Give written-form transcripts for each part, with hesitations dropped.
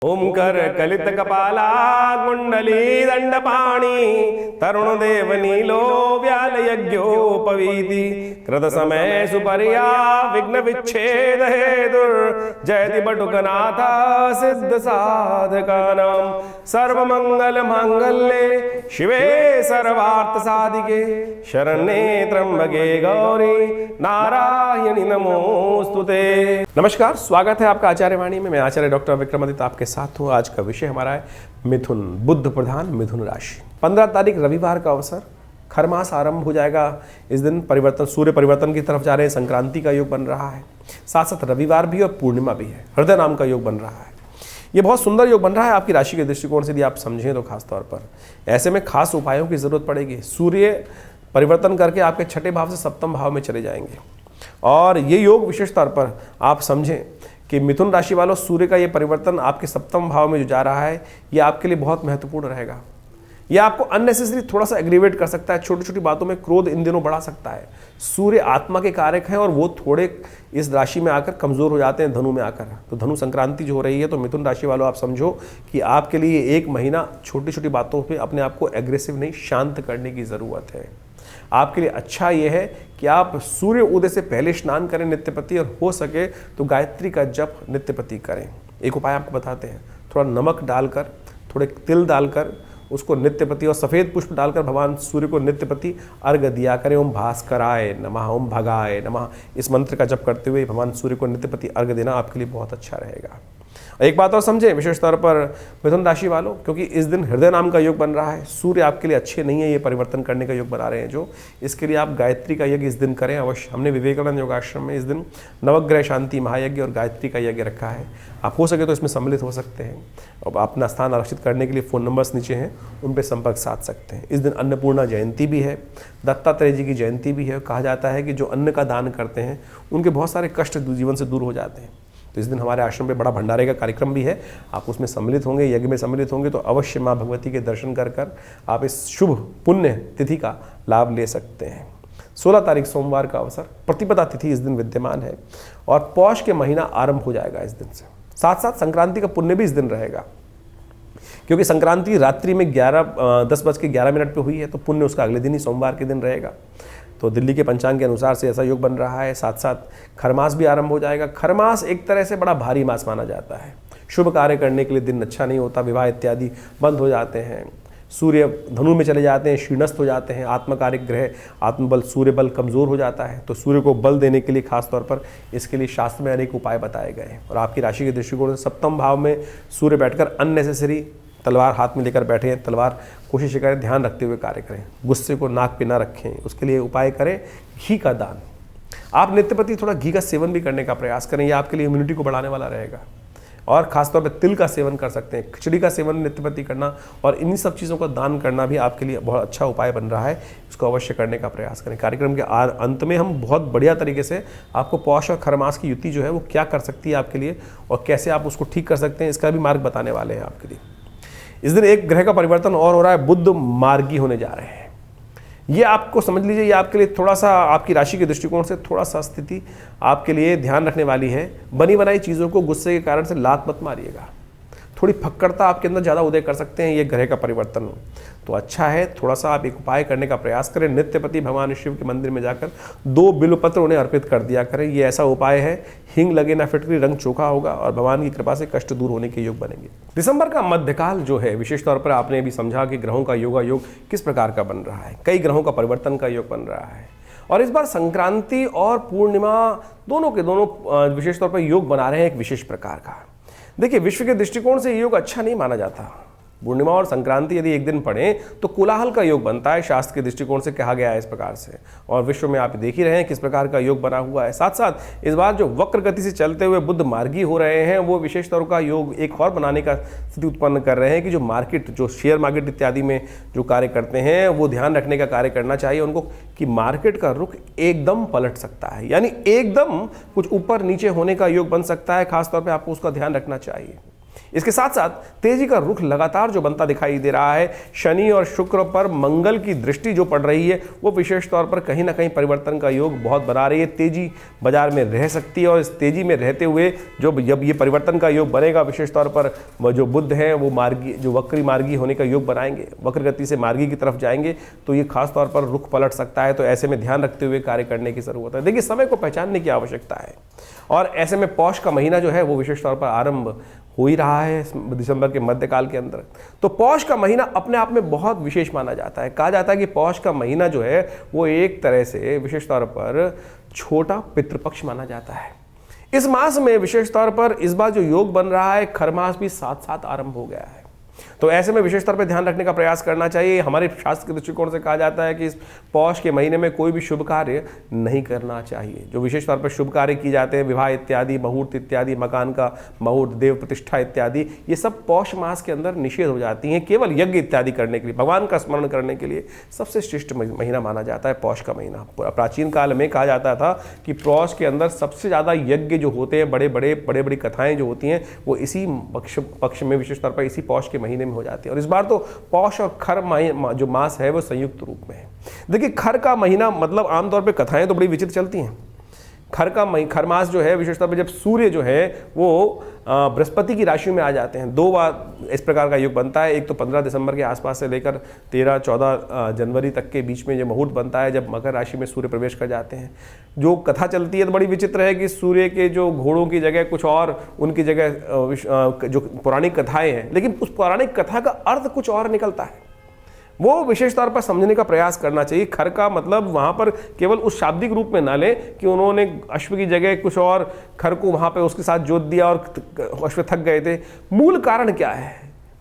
ओंकर कलित कपाला कुंडली दंडपाणी तरुण देव नीलो व्याल यज्ञोपवीति कृत समय सुपर्या विघ्न विच्छेद हेतुर जयति बटुकनाथ सिद्ध साधकानां सर्वमंगल मांगल्ये शिवे सर्वार्थ साधिके शरण्ये त्र्यंबके गौरी नारायणी नमोस्तुते। नमस्कार, स्वागत है आपका आचार्य वाणी में। मैं आचार्य डॉक्टर विक्रमादित्य आपके साथ हूँ। आज का विषय हमारा है मिथुन, बुध प्रधान मिथुन राशि। 15 तारीख रविवार का अवसर, खरमास आरंभ हो जाएगा। इस दिन परिवर्तन, सूर्य परिवर्तन की तरफ जा रहे हैं। संक्रांति का योग बन रहा है, साथ साथ रविवार भी और पूर्णिमा भी है। हृदय नाम का योग बन रहा है। ये बहुत सुंदर योग बन रहा है आपकी राशि के दृष्टिकोण से, यदि आप समझें तो खास तौर पर। ऐसे में खास उपायों की जरूरत पड़ेगी। सूर्य परिवर्तन करके आपके छठे भाव से सप्तम भाव में चले जाएंगे और ये योग विशेष तौर पर आप समझें कि मिथुन राशि वालों, सूर्य का ये परिवर्तन आपके सप्तम भाव में जो जा रहा है, ये आपके लिए बहुत महत्वपूर्ण रहेगा। ये आपको अननेसेसरी थोड़ा सा एग्रीवेट कर सकता है। छोटी छोटी बातों में क्रोध इन दिनों बढ़ा सकता है। सूर्य आत्मा के कारक हैं और वो थोड़े इस राशि में आकर कमजोर हो जाते हैं धनु में आकर। तो धनु संक्रांति जो हो रही है, तो मिथुन राशि वालों आप समझो कि आपके लिए एक महीना छोटी छोटी बातों पे अपने आप को एग्रेसिव नहीं, शांत करने की ज़रूरत है। आपके लिए अच्छा ये है कि आप सूर्य उदय से पहले स्नान करें नित्यपति, और हो सके तो गायत्री का जप नित्यपति करें। एक उपाय आपको बताते हैं। थोड़ा नमक डालकर, थोड़े तिल डालकर उसको नित्यपति और सफ़ेद पुष्प डालकर भगवान सूर्य को नित्यपति अर्घ दिया करें। ओम भास्कराय नमः, ओम भगाय नमः, इस मंत्र का जप करते हुए भगवान सूर्य को नित्यपति अर्घ देना आपके लिए बहुत अच्छा रहेगा। एक बात और समझें विशेष तौर पर मिथुन राशि वालों, क्योंकि इस दिन हृदय नाम का योग बन रहा है। सूर्य आपके लिए अच्छे नहीं है, ये परिवर्तन करने का योग बना रहे हैं जो, इसके लिए आप गायत्री का यज्ञ इस दिन करें अवश्य। हमने विवेकानंद योगाश्रम में इस दिन नवग्रह शांति महायज्ञ और गायत्री का यज्ञ रखा है। आप हो सके तो इसमें सम्मिलित हो सकते हैं और अपना स्थान आरक्षित करने के लिए फ़ोन नंबर्स नीचे हैं, उन पर संपर्क साध सकते हैं। इस दिन अन्नपूर्णा जयंती भी है, दत्तात्रेय जी की जयंती भी है। कहा जाता है कि जो अन्न का दान करते हैं उनके बहुत सारे कष्ट जीवन से दूर हो जाते हैं। तो इस दिन हमारे आश्रम पे बड़ा भंडारे का कार्यक्रम भी है। आप उसमें सम्मिलित होंगे, यज्ञ में सम्मिलित होंगे तो अवश्य माँ भगवती के दर्शन कर कर आप इस शुभ पुण्य तिथि का लाभ ले सकते हैं। 16 तारीख सोमवार का अवसर, प्रतिपदा तिथि इस दिन विद्यमान है और पौष के महीना आरंभ हो जाएगा इस दिन से। साथ साथ संक्रांति का पुण्य भी इस दिन रहेगा, क्योंकि संक्रांति रात्रि में 10:11 पे हुई है, तो पुण्य उसका अगले दिन ही सोमवार के दिन रहेगा। तो दिल्ली के पंचांग के अनुसार से ऐसा योग बन रहा है। साथ साथ खरमास भी आरंभ हो जाएगा। खरमास एक तरह से बड़ा भारी मास माना जाता है। शुभ कार्य करने के लिए दिन अच्छा नहीं होता, विवाह इत्यादि बंद हो जाते हैं। सूर्य धनु में चले जाते हैं, क्षीणस्थ हो जाते हैं। आत्मकारिक ग्रह आत्मबल सूर्य बल कमज़ोर हो जाता है। तो सूर्य को बल देने के लिए खास तौर पर इसके लिए शास्त्र में अनेक उपाय बताए गए हैं। और आपकी राशि के दृष्टिकोण से सप्तम भाव में सूर्य बैठकर अननेसेसरी तलवार हाथ में लेकर बैठे हैं, तलवार कोशिश करें ध्यान रखते हुए कार्य करें। गुस्से को नाक पे ना रखें, उसके लिए उपाय करें घी का दान। आप नित्यपति थोड़ा घी का सेवन भी करने का प्रयास करें, यह आपके लिए इम्यूनिटी को बढ़ाने वाला रहेगा। और खासतौर पर तिल का सेवन कर सकते हैं, खिचड़ी का सेवन नित्यपति करना और इन्हीं सब चीज़ों का दान करना भी आपके लिए बहुत अच्छा उपाय बन रहा है। इसको अवश्य करने का प्रयास करें। कार्यक्रम के अंत में हम बहुत बढ़िया तरीके से आपको पौष और खरमास की युति जो है वो क्या कर सकती है आपके लिए और कैसे आप उसको ठीक कर सकते हैं, इसका भी मार्ग बताने वाले हैं आपके लिए। इस दिन एक ग्रह का परिवर्तन और हो रहा है, बुध मार्गी होने जा रहे हैं। ये आपको समझ लीजिए, ये आपके लिए थोड़ा सा आपकी राशि के दृष्टिकोण से थोड़ा सा स्थिति आपके लिए ध्यान रखने वाली है। बनी बनाई चीज़ों को गुस्से के कारण से लात मत मारिएगा। थोड़ी फक्कड़ता आपके अंदर ज़्यादा उदय कर सकते हैं ये ग्रह का परिवर्तन। तो अच्छा है, थोड़ा सा आप एक उपाय करने का प्रयास करें। नित्यपति भगवान शिव के मंदिर में जाकर 2 बिल्वपत्र उन्हें अर्पित कर दिया करें। ये ऐसा उपाय है, हिंग लगे ना फिटकरी, रंग चोखा होगा और भगवान की कृपा से कष्ट दूर होने के योग बनेंगे। दिसंबर का मध्यकाल जो है, विशेष तौर पर आपने भी समझा कि ग्रहों का योगा योग किस प्रकार का बन रहा है। कई ग्रहों का परिवर्तन का योग बन रहा है और इस बार संक्रांति और पूर्णिमा दोनों के दोनों विशेष तौर पर योग बना रहे हैं एक विशेष प्रकार का। देखिए, विश्व के दृष्टिकोण से योग अच्छा नहीं माना जाता। पूर्णिमा और संक्रांति यदि एक दिन पड़े तो कोलाहल का योग बनता है, शास्त्र के दृष्टिकोण से कहा गया है इस प्रकार से। और विश्व में आप देख ही रहे हैं किस प्रकार का योग बना हुआ है। साथ साथ इस बार जो वक्र गति से चलते हुए बुध मार्गी हो रहे हैं, वो विशेष तौर का योग एक और बनाने का स्थिति उत्पन्न कर रहे हैं कि जो मार्केट, जो शेयर मार्केट इत्यादि में जो कार्य करते हैं, वो ध्यान रखने का कार्य करना चाहिए उनको कि मार्केट का रुख एकदम पलट सकता है, यानी एकदम कुछ ऊपर नीचे होने का योग बन सकता है। खासतौर पर आपको उसका ध्यान रखना चाहिए। इसके साथ साथ तेजी का रुख लगातार जो बनता दिखाई दे रहा है, शनि और शुक्र पर मंगल की दृष्टि जो पड़ रही है वो विशेष तौर पर कहीं ना कहीं परिवर्तन का योग बहुत बना रही है। तेजी बाजार में रह सकती है और इस तेजी में रहते हुए जब ये परिवर्तन का योग बनेगा, विशेष तौर पर जो बुध हैं वो मार्गी, जो वक्री मार्गी होने का योग बनाएंगे, वक्र गति से मार्गी की तरफ जाएंगे, तो ये खास तौर पर रुख पलट सकता है। तो ऐसे में ध्यान रखते हुए कार्य करने की जरूरत है। देखिए, समय को पहचानने की आवश्यकता है और ऐसे में पौष का महीना जो है वो विशेष तौर पर आरंभ हो ही रहा है दिसंबर के मध्यकाल के अंदर। तो पौष का महीना अपने आप में बहुत विशेष माना जाता है। कहा जाता है कि पौष का महीना जो है वो एक तरह से विशेष तौर पर छोटा पितृपक्ष माना जाता है। इस मास में विशेष तौर पर इस बार जो योग बन रहा है, खर मास भी साथ साथ आरंभ हो गया है। तो ऐसे में विशेष तौर पर ध्यान रखने का प्रयास करना चाहिए। हमारे शास्त्र के दृष्टिकोण से कहा जाता है कि इस पौष के महीने में कोई भी शुभ कार्य नहीं करना चाहिए। जो विशेष तौर पर शुभ कार्य किए जाते हैं, विवाह इत्यादि, मुहूर्त इत्यादि, मकान का मुहूर्त, देव प्रतिष्ठा इत्यादि, ये सब पौष मास के अंदर निषेध हो जाती हैं। केवल यज्ञ इत्यादि करने के लिए, भगवान का स्मरण करने के लिए सबसे श्रेष्ठ महीना माना जाता है पौष का महीना। प्राचीन काल में कहा जाता था कि पौष के अंदर सबसे ज़्यादा यज्ञ जो होते हैं, बड़े बड़ी कथाएं जो होती हैं, वो इसी पक्ष में विशेष तौर पर इसी पौष के महीने में हो जाती है। और इस बार तो पौष और खर जो मास है वो संयुक्त रूप में है। देखिए, खर का महीना मतलब आमतौर पे कथाएं तो बड़ी विचित्र चलती हैं। खर मास जो है विशेष तौर पे जब सूर्य जो है वो बृहस्पति की राशि में आ जाते हैं, 2 बार इस प्रकार का योग बनता है। एक तो 15 दिसंबर के आसपास से लेकर 13-14 जनवरी तक के बीच में जो मुहूर्त बनता है, जब मकर राशि में सूर्य प्रवेश कर जाते हैं। जो कथा चलती है तो बड़ी विचित्र है कि सूर्य के जो घोड़ों की जगह कुछ और, उनकी जगह जो पौराणिक कथाएं हैं, लेकिन उस पौराणिक कथा का अर्थ कुछ और निकलता है। वो विशेष तौर पर समझने का प्रयास करना चाहिए। खर का मतलब वहाँ पर केवल उस शाब्दिक रूप में ना लें कि उन्होंने अश्व की जगह कुछ और खर को वहाँ पे उसके साथ जोत दिया और अश्व थक गए थे। मूल कारण क्या है?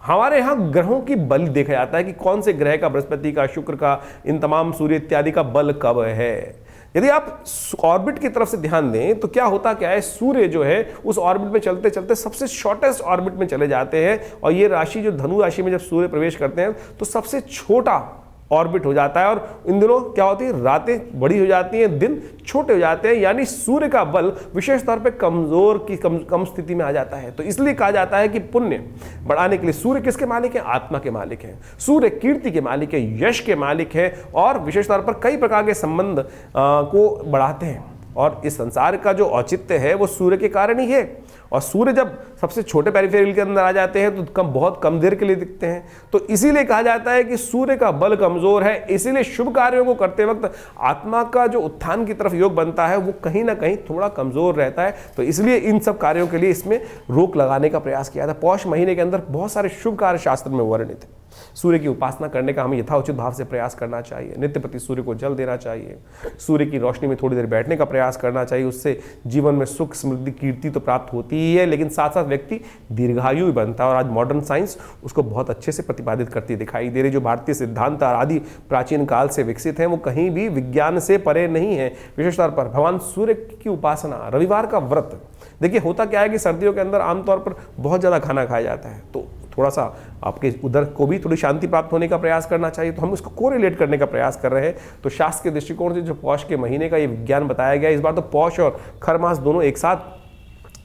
हमारे यहाँ ग्रहों की बल देखा जाता है कि कौन से ग्रह का, बृहस्पति का, शुक्र का, इन तमाम सूर्य इत्यादि का बल कब है। यदि आप ऑर्बिट की तरफ से ध्यान दें तो क्या होता क्या है, सूर्य जो है उस ऑर्बिट में चलते चलते सबसे शॉर्टेस्ट ऑर्बिट में चले जाते हैं और ये राशि जो धनु राशि में जब सूर्य प्रवेश करते हैं तो सबसे छोटा ऑर्बिट हो जाता है और इन दिनों क्या होती है, रातें बड़ी हो जाती हैं, दिन छोटे हो जाते हैं, यानी सूर्य का बल विशेष तौर पे कमजोर की कम स्थिति में आ जाता है। तो इसलिए कहा जाता है कि पुण्य बढ़ाने के लिए सूर्य किसके मालिक हैं? आत्मा के मालिक हैं। सूर्य कीर्ति के मालिक है, यश के मालिक है और विशेष तौर पर कई प्रकार के संबंध को बढ़ाते हैं। और इस संसार का जो औचित्य है वो सूर्य के कारण ही है। और सूर्य जब सबसे छोटे पेरिफेरल के अंदर आ जाते हैं तो बहुत कम देर के लिए दिखते हैं। तो इसीलिए कहा जाता है कि सूर्य का बल कमजोर है, इसीलिए शुभ कार्यों को करते वक्त आत्मा का जो उत्थान की तरफ योग बनता है वो कहीं ना कहीं थोड़ा कमजोर रहता है। तो इसलिए इन सब कार्यों के लिए इसमें रोक लगाने का प्रयास किया था। पौष महीने के अंदर बहुत सारे शुभ कार्य शास्त्र में वर्णित है। सूर्य की उपासना करने का हमें यथाउचित भाव से प्रयास करना चाहिए। नित्य प्रति सूर्य को जल देना चाहिए। सूर्य की रोशनी में थोड़ी देर बैठने का प्रयास करना चाहिए। उससे जीवन में सुख, समृद्धि, कीर्ति तो प्राप्त होती ही है, लेकिन साथ साथ व्यक्ति दीर्घायु भी बनता है। और आज मॉडर्न साइंस उसको बहुत अच्छे से प्रतिपादित करती दिखाई दे रही। जो भारतीय सिद्धांत आदि प्राचीन काल से विकसित हैं वो कहीं भी विज्ञान से परे नहीं है। विशेष तौर पर भगवान सूर्य की उपासना, रविवार का व्रत। देखिए, होता क्या है कि सर्दियों के अंदर आमतौर पर बहुत ज़्यादा खाना खाया जाता है, तो थोड़ा सा आपके उधर को भी थोड़ी शांति प्राप्त होने का प्रयास करना चाहिए। तो हम उसको कोरिलेट करने का प्रयास कर रहे हैं। तो शास्त्र के दृष्टिकोण से जो पौष के महीने का ये विज्ञान बताया गया, इस बार तो पौष और खर मास दोनों एक साथ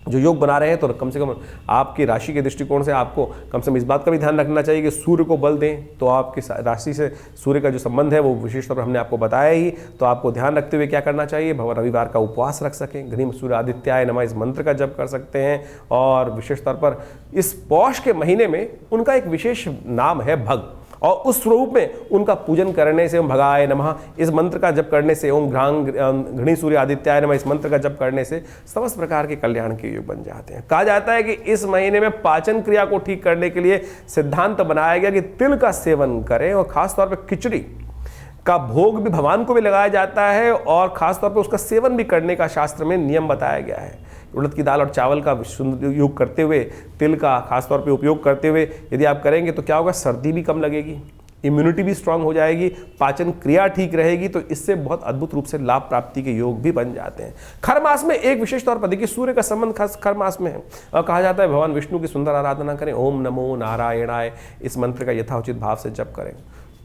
जो योग बना रहे हैं, तो कम से कम आपकी राशि के दृष्टिकोण से आपको कम से कम इस बात का भी ध्यान रखना चाहिए कि सूर्य को बल दें। तो आपकी राशि से सूर्य का जो संबंध है वो विशेष तौर पर हमने आपको बताया ही। तो आपको ध्यान रखते हुए क्या करना चाहिए, भगवान रविवार का उपवास रख सकें, घनी सूर्य आदित्याय नमः इस मंत्र का जप कर सकते हैं। और विशेष तौर पर इस पौष के महीने में उनका एक विशेष नाम है भग, और उस स्वरूप में उनका पूजन करने से, ओम भगाय नमः इस मंत्र का जप करने से, ओम घृणी सूर्य आदित्याय नमः इस मंत्र का जप करने से समस्त प्रकार के कल्याण के योग बन जाते हैं। कहा जाता है कि इस महीने में पाचन क्रिया को ठीक करने के लिए सिद्धांत बनाया गया कि तिल का सेवन करें, और खासतौर पर खिचड़ी का भोग भी भगवान को भी लगाया जाता है और खासतौर पर उसका सेवन भी करने का शास्त्र में नियम बताया गया है। उड़द की दाल और चावल का उपयोग करते हुए, तिल का खासतौर पे उपयोग करते हुए यदि आप करेंगे तो क्या होगा, सर्दी भी कम लगेगी, इम्यूनिटी भी स्ट्रांग हो जाएगी, पाचन क्रिया ठीक रहेगी। तो इससे बहुत अद्भुत रूप से लाभ प्राप्ति के योग भी बन जाते हैं। खर मास में एक विशेष तौर पर देखिए सूर्य का संबंध खास खर मास में है और कहा जाता है भगवान विष्णु की सुंदर आराधना करें, ओम नमो नारायणाय इस मंत्र का यथाउचित भाव से जप करें।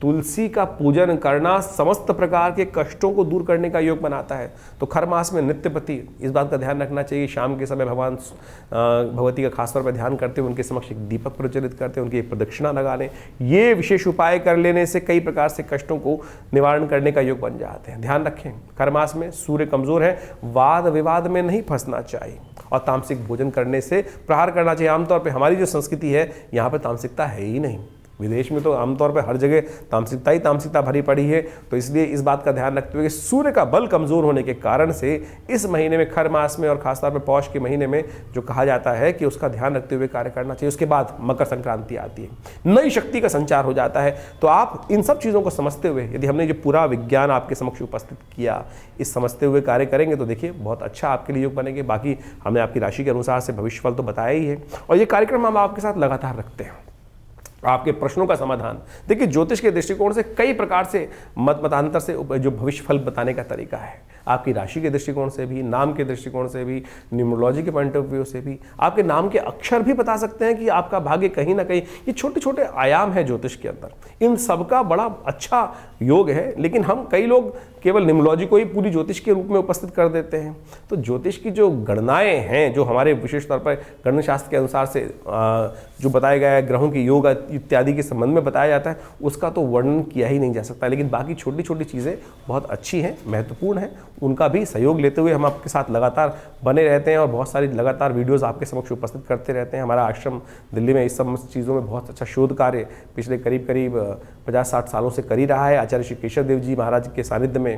तुलसी का पूजन करना समस्त प्रकार के कष्टों को दूर करने का योग बनाता है। तो खर मास में नित्य प्रति इस बात का ध्यान रखना चाहिए, शाम के समय भगवान भगवती का खासतौर पर ध्यान करते हुए उनके समक्ष एक दीपक प्रज्वलित करते हैं, उनकी एक प्रदक्षिणा लगा लें। ये विशेष उपाय कर लेने से कई प्रकार से कष्टों को निवारण करने का योग बन जाते हैं। ध्यान रखें, खर मास में सूर्य कमजोर है, वाद विवाद में नहीं फंसना चाहिए और तामसिक भोजन करने से प्रहार करना चाहिए। आमतौर पर हमारी जो संस्कृति है यहाँ पर तामसिकता है ही नहीं। विदेश में तो आमतौर पर हर जगह तामसिकता ही तामसिकता भरी पड़ी है। तो इसलिए इस बात का ध्यान रखते हुए कि सूर्य का बल कमजोर होने के कारण से इस महीने में, खर मास में और खासतौर पर पौष के महीने में जो कहा जाता है कि उसका ध्यान रखते हुए कार्य करना चाहिए। उसके बाद मकर संक्रांति आती है, नई शक्ति का संचार हो जाता है। तो आप इन सब चीज़ों को समझते हुए, यदि हमने जो पूरा विज्ञान आपके समक्ष उपस्थित किया, इस समझते हुए कार्य करेंगे तो देखिए बहुत अच्छा आपके लिए योग बनेंगे। बाकी हमने आपकी राशि के अनुसार से भविष्यफल तो बताया ही है और ये कार्यक्रम हम आपके साथ लगातार रखते हैं। आपके प्रश्नों का समाधान देखिए, ज्योतिष के दृष्टिकोण से कई प्रकार से मतांतर से जो भविष्य फल बताने का तरीका है, आपकी राशि के दृष्टिकोण से भी, नाम के दृष्टिकोण से भी, न्यूमरोलॉजी के पॉइंट ऑफ व्यू से भी, आपके नाम के अक्षर भी बता सकते हैं कि आपका भाग्य कहीं ना कहीं, ये छोटे छोटे आयाम है ज्योतिष के अंदर, इन सबका बड़ा अच्छा योग है। लेकिन हम कई लोग केवल न्यूमरोलॉजी को ही पूरी ज्योतिष के रूप में उपस्थित कर देते हैं। तो ज्योतिष की जो गणनाएं हैं, जो हमारे विशेष तौर पर गणना शास्त्र के अनुसार से जो बताया गया है, ग्रहों की योग इत्यादि के संबंध में बताया जाता है, उसका तो वर्णन किया ही नहीं जा सकता। लेकिन बाकी छोटी छोटी चीज़ें बहुत अच्छी हैं, महत्वपूर्ण हैं, उनका भी सहयोग लेते हुए हम आपके साथ लगातार बने रहते हैं और बहुत सारी लगातार वीडियोस आपके समक्ष उपस्थित करते रहते हैं। हमारा आश्रम दिल्ली में इस सब चीज़ों में बहुत अच्छा शोध कार्य पिछले करीब 50-60 सालों से कर ही रहा है। आचार्य श्री केशव देव जी महाराज के सानिध्य में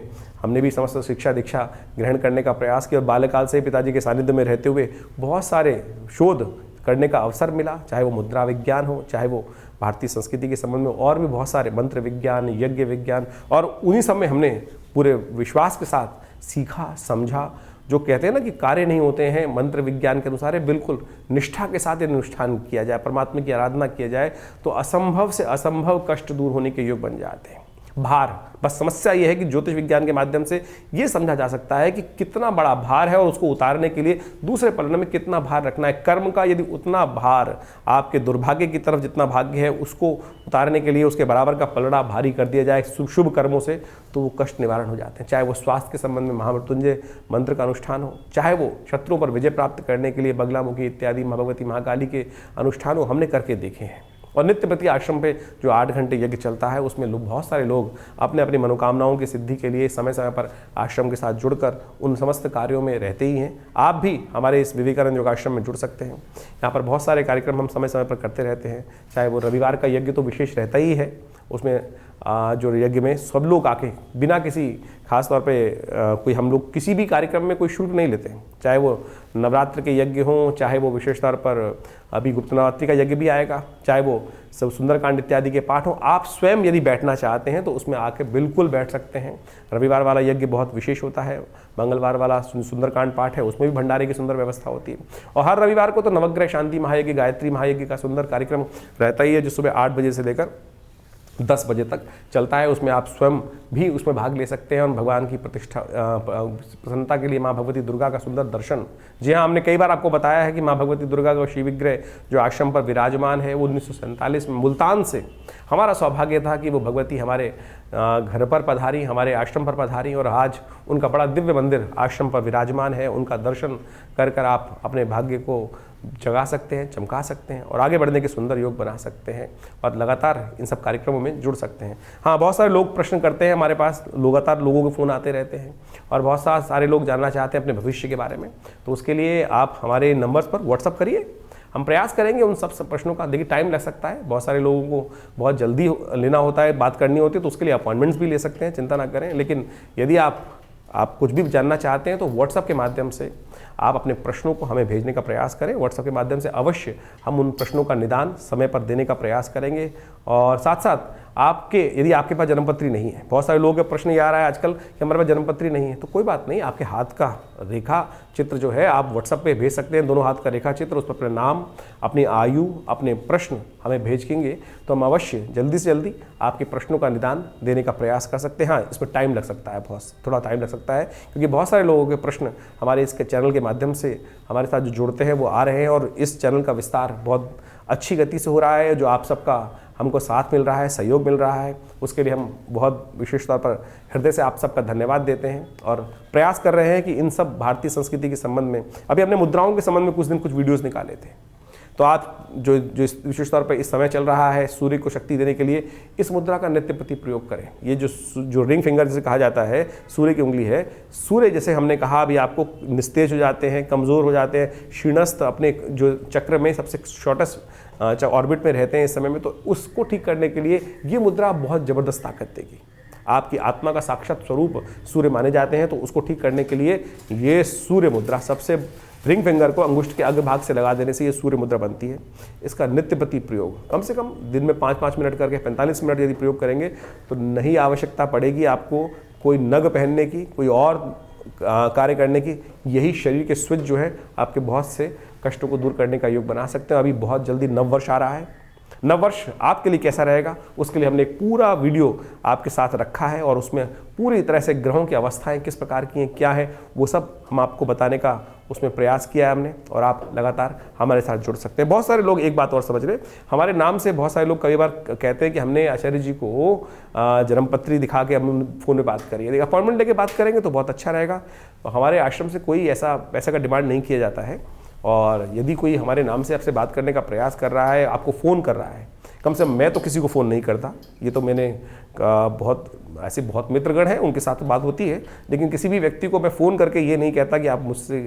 हमने भी समस्त शिक्षा दीक्षा ग्रहण करने का प्रयास किया और बाल्यकाल से पिताजी के सानिध्य में रहते हुए बहुत सारे शोध करने का अवसर मिला, चाहे वो मुद्रा विज्ञान हो, चाहे वो भारतीय संस्कृति के संबंध में और भी बहुत सारे मंत्र विज्ञान, यज्ञ विज्ञान, और उन्हीं सब में हमने पूरे विश्वास के साथ सीखा, समझा। जो कहते हैं ना कि कार्य नहीं होते हैं, मंत्र विज्ञान के अनुसार है, बिल्कुल निष्ठा के साथ अनुष्ठान किया जाए, परमात्मा की आराधना किया जाए तो असंभव से असंभव कष्ट दूर होने के योग बन जाते हैं। भार, बस समस्या यह है कि ज्योतिष विज्ञान के माध्यम से ये समझा जा सकता है कि कितना बड़ा भार है और उसको उतारने के लिए दूसरे पलड़े में कितना भार रखना है। कर्म का यदि उतना भार, आपके दुर्भाग्य की तरफ जितना भाग्य है उसको उतारने के लिए उसके बराबर का पलड़ा भारी कर दिया जाए शुभ कर्मों से, तो वो कष्ट निवारण हो जाते हैं। चाहे वो स्वास्थ्य के संबंध में महामृत्युंजय मंत्र का अनुष्ठान हो, चाहे वो शत्रुओं पर विजय प्राप्त करने के लिए बगलामुखी इत्यादि भगवती महाकाली के अनुष्ठान हो, हमने करके देखे हैं। और नित्य प्रति आश्रम पे जो 8 घंटे यज्ञ चलता है उसमें बहुत सारे लोग अपने अपनी मनोकामनाओं की सिद्धि के लिए समय समय पर आश्रम के साथ जुड़कर उन समस्त कार्यों में रहते ही हैं। आप भी हमारे इस विवेकानंद योगाश्रम में जुड़ सकते हैं। यहाँ पर बहुत सारे कार्यक्रम हम समय समय पर करते रहते हैं। चाहे वो रविवार का यज्ञ तो विशेष रहता ही है, उसमें जो यज्ञ में सब लोग आके बिना किसी खास तौर पे कोई, हम लोग किसी भी कार्यक्रम में कोई शुल्क नहीं लेते हैं। चाहे वो नवरात्र के यज्ञ हों, चाहे वो विशेष तौर पर अभी गुप्त नवरात्रि का यज्ञ भी आएगा, चाहे वो सब सुंदरकांड इत्यादि के पाठ हों, आप स्वयं यदि बैठना चाहते हैं तो उसमें आके बिल्कुल बैठ सकते हैं। रविवार वाला यज्ञ बहुत विशेष होता है, मंगलवार वाला सुंदरकांड पाठ है, उसमें भी भंडारे की सुंदर व्यवस्था होती है। और हर रविवार को तो नवग्रह शांति महायज्ञ, गायत्री महायज्ञ का सुंदर कार्यक्रम रहता ही है, जो सुबह 8 बजे से लेकर 10 बजे तक चलता है। उसमें आप स्वयं भी उसमें भाग ले सकते हैं और भगवान की प्रतिष्ठा प्रसन्नता के लिए माँ भगवती दुर्गा का सुंदर दर्शन। जी हाँ, हमने कई बार आपको बताया है कि माँ भगवती दुर्गा का शिव विग्रह जो आश्रम पर विराजमान है, वो 1947 में मुल्तान से हमारा सौभाग्य था कि वो भगवती हमारे घर पर पधारी, हमारे आश्रम पर पधारी, और आज उनका बड़ा दिव्य मंदिर आश्रम पर विराजमान है। उनका दर्शन कर आप अपने भाग्य को जगा सकते हैं, चमका सकते हैं और आगे बढ़ने के सुंदर योग बना सकते हैं और लगातार इन सब कार्यक्रमों में जुड़ सकते हैं। हाँ, बहुत सारे लोग प्रश्न करते हैं, हमारे पास लगातार लोगों के फ़ोन आते रहते हैं और बहुत सारे लोग जानना चाहते हैं अपने भविष्य के बारे में। तो उसके लिए आप हमारे नंबर्स पर व्हाट्सअप करिए, हम प्रयास करेंगे उन सब प्रश्नों का। देखिए, टाइम लग सकता है, बहुत सारे लोगों को बहुत जल्दी लेना होता है, बात करनी होती है, तो उसके लिए अपॉइंटमेंट्स भी ले सकते हैं, चिंता ना करें। लेकिन यदि आप कुछ भी जानना चाहते हैं तो व्हाट्सएप के माध्यम से आप अपने प्रश्नों को हमें भेजने का प्रयास करें। व्हाट्सएप के माध्यम से अवश्य हम उन प्रश्नों का निदान समय पर देने का प्रयास करेंगे। और साथ साथ यदि आपके पास जन्मपत्री नहीं है, बहुत सारे लोगों का प्रश्न ये आ रहा है आजकल कि हमारे पास जन्मपत्री नहीं है, तो कोई बात नहीं, आपके हाथ का रेखा चित्र जो है आप व्हाट्सएप पे भेज सकते हैं, दोनों हाथ का रेखा चित्र, उस पर अपने नाम, अपनी आयु, अपने प्रश्न हमें भेजेंगे तो हम अवश्य जल्दी से जल्दी आपके प्रश्नों का निदान देने का प्रयास कर सकते हैं। हाँ, इसमें टाइम लग सकता है, थोड़ा टाइम लग सकता है, क्योंकि बहुत सारे लोगों के प्रश्न हमारे इसके चैनल के माध्यम से हमारे साथ जो जुड़ते हैं वो आ रहे हैं और इस चैनल का विस्तार बहुत अच्छी गति से हो रहा है, जो आप सबका हमको साथ मिल रहा है, सहयोग मिल रहा है, उसके लिए हम बहुत विशेष तौर पर हृदय से आप सबका धन्यवाद देते हैं और प्रयास कर रहे हैं कि इन सब भारतीय संस्कृति के संबंध में, अभी हमने मुद्राओं के संबंध में कुछ वीडियोज़ निकाले थे, तो आज जो विशेष तौर पर इस समय चल रहा है सूर्य को शक्ति देने के लिए, इस मुद्रा का नित्य प्रति प्रयोग करें। ये जो रिंग फिंगर जिसे कहा जाता है, सूर्य की उंगली है, सूर्य जैसे हमने कहा अभी आपको निस्तेज हो जाते हैं, कमज़ोर हो जाते हैं, क्षीणस्थ अपने जो चक्र में सबसे शॉर्टेस्ट ऑर्बिट में रहते हैं इस समय में, तो उसको ठीक करने के लिए ये मुद्रा बहुत ज़बरदस्त ताकत देगी। आपकी आत्मा का साक्षात स्वरूप सूर्य माने जाते हैं, तो उसको ठीक करने के लिए ये सूर्य मुद्रा, सबसे रिंग फिंगर को अंगुष्ठ के अग्र भाग से लगा देने से ये सूर्य मुद्रा बनती है। इसका नित्य प्रति प्रयोग कम से कम दिन में 5-5 मिनट करके 45 मिनट यदि प्रयोग करेंगे तो नहीं आवश्यकता पड़ेगी आपको कोई नग पहनने की, कोई और कार्य करने की। यही शरीर के स्विच जो है आपके बहुत से कष्टों को दूर करने का योग बना सकते हैं। अभी बहुत जल्दी नववर्ष आ रहा है, नववर्ष आपके लिए कैसा रहेगा उसके लिए हमने एक पूरा वीडियो आपके साथ रखा है और उसमें पूरी तरह से ग्रहों की अवस्थाएं किस प्रकार की हैं, क्या है, वो सब हम आपको बताने का उसमें प्रयास किया है हमने, और आप लगातार हमारे साथ जुड़ सकते हैं। बहुत सारे लोग एक बात और समझ रहे, हमारे नाम से बहुत सारे लोग कई बार कहते हैं कि हमने आचार्य जी को जन्मपत्री दिखा के हम फ़ोन में बात करिए, अपॉइंटमेंट लेके बात करेंगे तो बहुत अच्छा रहेगा। तो हमारे आश्रम से कोई ऐसा पैसा का डिमांड नहीं किया जाता है, और यदि कोई हमारे नाम से आपसे बात करने का प्रयास कर रहा है, आपको फ़ोन कर रहा है, कम से कम मैं तो किसी को फ़ोन नहीं करता, ये तो मैंने ऐसे बहुत मित्रगण हैं उनके साथ बात होती है, लेकिन किसी भी व्यक्ति को मैं फ़ोन करके ये नहीं कहता कि आप मुझसे,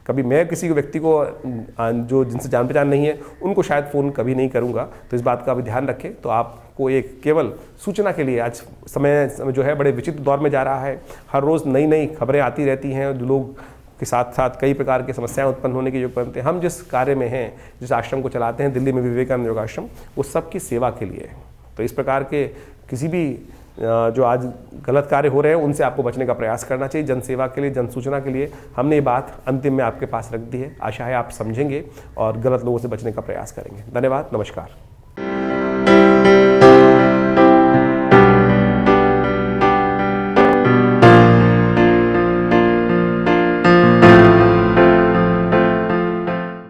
कभी मैं किसी व्यक्ति को जो जिनसे जान पहचान नहीं है उनको शायद फ़ोन कभी नहीं करूँगा। तो इस बात का भी ध्यान रखें। तो आपको एक केवल सूचना के लिए, आज समय जो है बड़े विचित्र दौर में जा रहा है, हर रोज़ नई नई खबरें आती रहती हैं, लोग के साथ साथ कई प्रकार की समस्याएं उत्पन्न होने के योग बनते हैं। हम जिस कार्य में हैं, जिस आश्रम को चलाते हैं दिल्ली में विवेकानंद योगाश्रम, वो सबकी सेवा के लिए है। तो इस प्रकार के किसी भी जो आज गलत कार्य हो रहे हैं उनसे आपको बचने का प्रयास करना चाहिए। जन सेवा के लिए, जन सूचना के लिए हमने ये बात अंतिम में आपके पास रख दी है। आशा है आप समझेंगे और गलत लोगों से बचने का प्रयास करेंगे। धन्यवाद, नमस्कार।